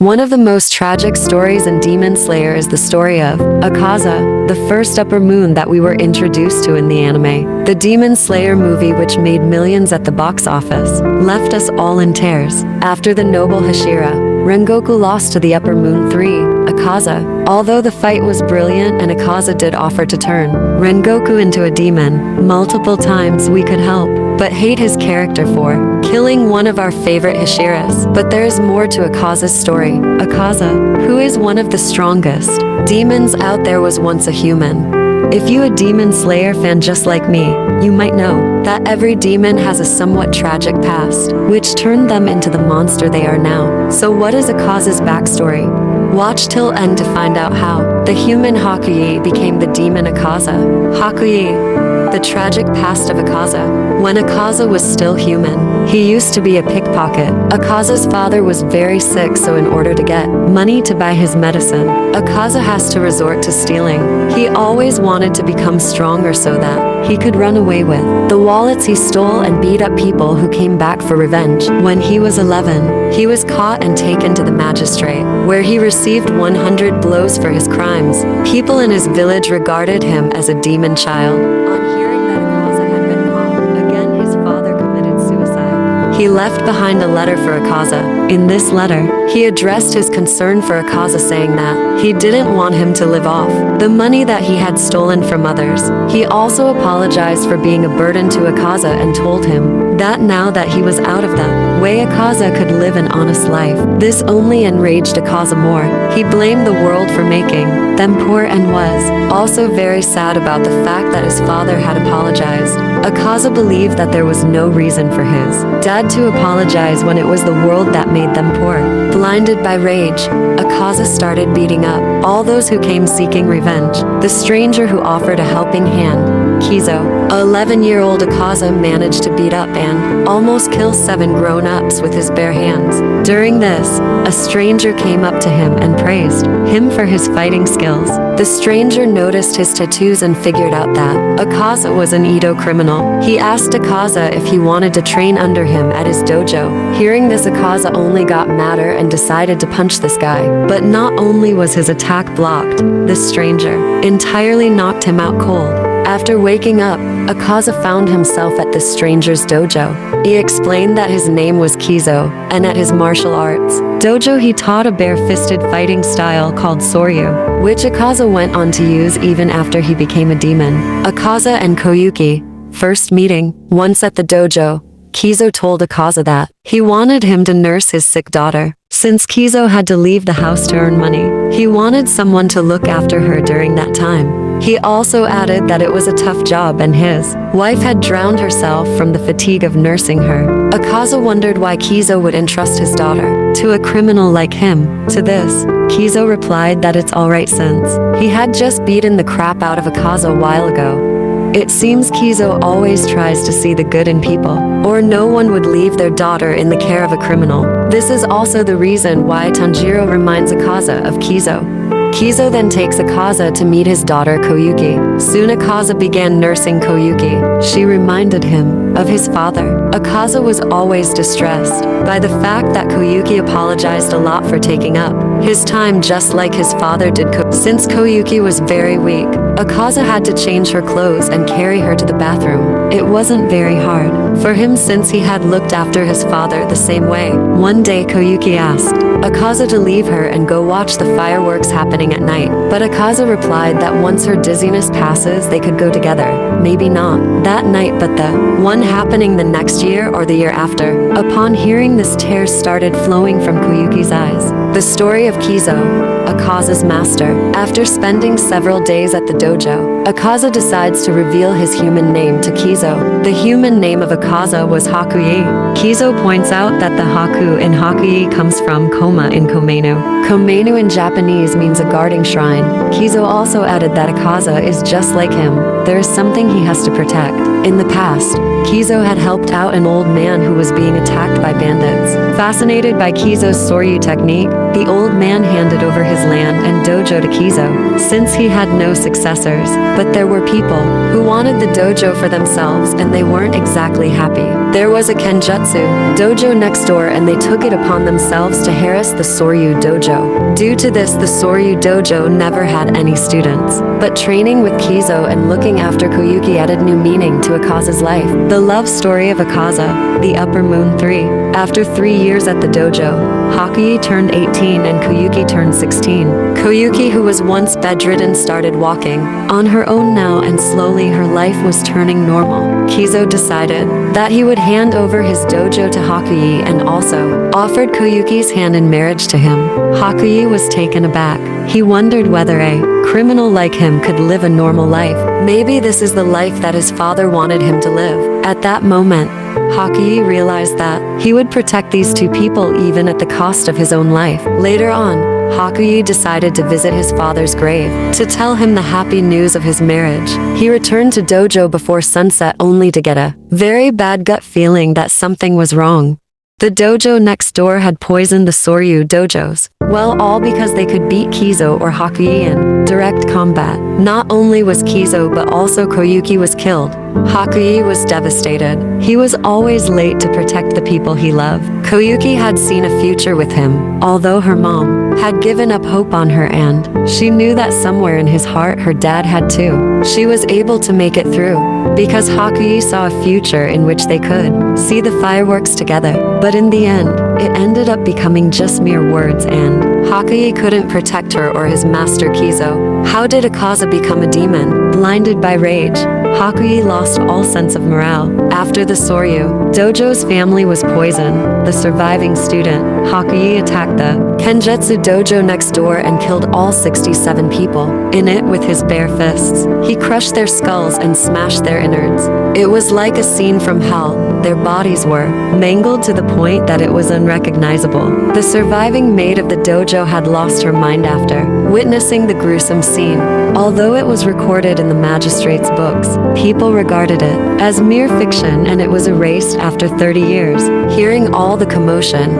One of the most tragic stories in Demon Slayer is the story of Akaza, the first upper moon that we were introduced to in the anime. The Demon Slayer movie, which made millions at the box office, left us all in tears. After the noble Hashira, Rengoku lost to the Upper Moon 3, Akaza. Although the fight was brilliant and Akaza did offer to turn Rengoku into a demon multiple times, we could help but hate his character for killing one of our favorite Hashiras. But there is more to Akaza's story. Akaza, who is one of the strongest demons out there, was once a human. If you a Demon Slayer fan just like me, you might know that every demon has a somewhat tragic past, which turned them into the monster they are now. So what is Akaza's backstory? Watch till end to find out how the human Hakuyi became the demon Akaza. Hakuyi, the tragic past of Akaza. When Akaza was still human, he used to be a pickpocket. Akaza's father was very sick, so in order to get money to buy his medicine, Akaza has to resort to stealing. He always wanted to become stronger so that he could run away with the wallets he stole and beat up people who came back for revenge. When he was 11, he was caught and taken to the magistrate, where he received 100 blows for his crimes. People in his village regarded him as a demon child. On hearing that Akaza had been caught, again his father committed suicide. He left behind a letter for Akaza. In this letter, he addressed his concern for Akaza, saying that he didn't want him to live off the money that he had stolen from others. He also apologized for being a burden to Akaza and told him that now that he was out of the way, Akaza could live an honest life. This only enraged Akaza more. He blamed the world for making them poor and was also very sad about the fact that his father had apologized. Akaza believed that there was no reason for his dad to apologize when it was the world that made them poor. Blinded by rage, Akaza started beating up all those who came seeking revenge. The stranger who offered a helping hand, Keizo, a 11-year-old Akaza, managed to beat up and almost kill 7 grown-ups with his bare hands. During this, a stranger came up to him and praised him for his fighting skills. The stranger noticed his tattoos and figured out that Akaza was an Edo criminal. He asked Akaza if he wanted to train under him at his dojo. Hearing this, Akaza only got madder and decided to punch this guy. But not only was his attack blocked, the stranger entirely knocked him out cold. After waking up, Akaza found himself at the stranger's dojo. He explained that his name was Keizo, and at his martial arts dojo he taught a bare-fisted fighting style called Soryu, which Akaza went on to use even after he became a demon. Akaza and Koyuki first meeting. Once at the dojo, Keizo told Akaza that he wanted him to nurse his sick daughter. Since Keizo had to leave the house to earn money, he wanted someone to look after her during that time. He also added that it was a tough job and his wife had drowned herself from the fatigue of nursing her. Akaza wondered why Keizo would entrust his daughter to a criminal like him. To this, Keizo replied that it's alright since he had just beaten the crap out of Akaza a while ago. It seems Keizo always tries to see the good in people, or no one would leave their daughter in the care of a criminal. This is also the reason why Tanjiro reminds Akaza of Keizo. Keizo then takes Akaza to meet his daughter Koyuki. Soon Akaza began nursing Koyuki. She reminded him of his father. Akaza was always distressed by the fact that Koyuki apologized a lot for taking up his time just like his father did. Since Koyuki was very weak, Akaza had to change her clothes and carry her to the bathroom. It wasn't very hard for him since he had looked after his father the same way. One day Koyuki asked Akaza to leave her and go watch the fireworks happening at night. But Akaza replied that once her dizziness passes they could go together. Maybe not that night, but the one happening the next year or the year after. Upon hearing this, tears started flowing from Koyuki's eyes. The story of Keizo, Akaza's master. After spending several days at the dojo, Akaza decides to reveal his human name to Keizo. The human name of Akaza was Hakuyi. Keizo points out that the Haku in Hakuyi comes from Koma in Komenu. Komenu in Japanese means a guarding shrine. Keizo also added that Akaza is just like him. There is something he has to protect. In the past, Keizo had helped out an old man who was being attacked by bandits. Fascinated by Keizo's Soryu technique, the old man handed over his his land and dojo to Keizo, since he had no successors. But there were people who wanted the dojo for themselves, and they weren't exactly happy. There was a Kenjutsu dojo next door, and they took it upon themselves to harass the Soryu dojo. Due to this, the Soryu dojo never had any students. But training with Keizo and looking after Koyuki added new meaning to Akaza's life. The love story of Akaza, the Upper Moon 3. After 3 years at the dojo, Hakuyi turned 18 and Koyuki turned 16. Koyuki, who was once bedridden, started walking on her own now, and slowly her life was turning normal. Keizo decided that he would hand over his dojo to Hakuyi and also offered Koyuki's hand in marriage to him. Hakuyi was taken aback. He wondered whether a criminal like him could live a normal life. Maybe this is the life that his father wanted him to live. At that moment, Hakuyi realized that he would protect these two people even at the cost of his own life. Later on, Hakuyi decided to visit his father's grave to tell him the happy news of his marriage. He returned to dojo before sunset only to get a very bad gut feeling that something was wrong. The dojo next door had poisoned the Soryu dojos. Well, all because they could beat Keizo or Hakuyi in direct combat. Not only was Keizo but also Koyuki was killed. Hakuyi was devastated. He was always late to protect the people he loved. Koyuki had seen a future with him, although her mom had given up hope on her, and she knew that somewhere in his heart her dad had too. She was able to make it through because Hakuyi saw a future in which they could see the fireworks together. But in the end, it ended up becoming just mere words, and Hakuyi couldn't protect her or his master Keizo. How did Akaza become a demon? Blinded by rage, Hakuyi lost all sense of morale. After the Soryu dojo's family was poisoned, the surviving student, Hakuyi, attacked the Kenjutsu dojo next door and killed all 67 people in it with his bare fists. He crushed their skulls and smashed their innards. It was like a scene from hell. Their bodies were mangled to the point that it was unrecognizable. The surviving maid of the dojo had lost her mind after witnessing the gruesome scene. Although it was recorded in the magistrate's books, people regarded it as mere fiction, and it was erased after 30 years. Hearing all the commotion,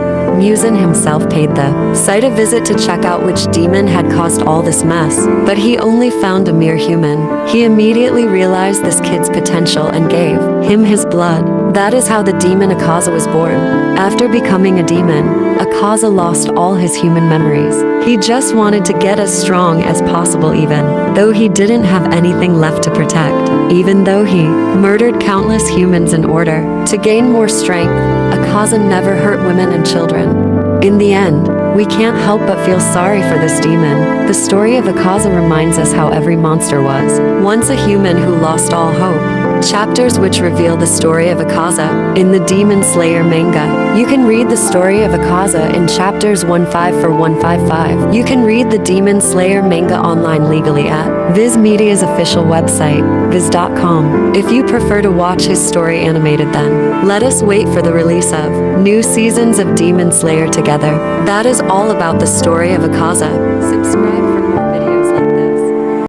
Muzan himself paid the site a visit to check out which demon had caused all this mess, but he only found a mere human. He immediately realized this kid's potential and gave him his blood. That is how the demon Akaza was born. After becoming a demon, Akaza lost all his human memories. He just wanted to get as strong as possible, even though he didn't have anything left to protect. Even though he murdered countless humans in order to gain more strength, Akaza never hurt women and children. In the end, we can't help but feel sorry for this demon. The story of Akaza reminds us how every monster was once a human who lost all hope. Chapters which reveal the story of Akaza in the Demon Slayer manga. You can read the story of Akaza in chapters 15 for 155. You can read the Demon Slayer manga online legally at Viz Media's official website, viz.com. If you prefer to watch his story animated, then let us wait for the release of new seasons of Demon Slayer together. That is all about the story of Akaza. Subscribe for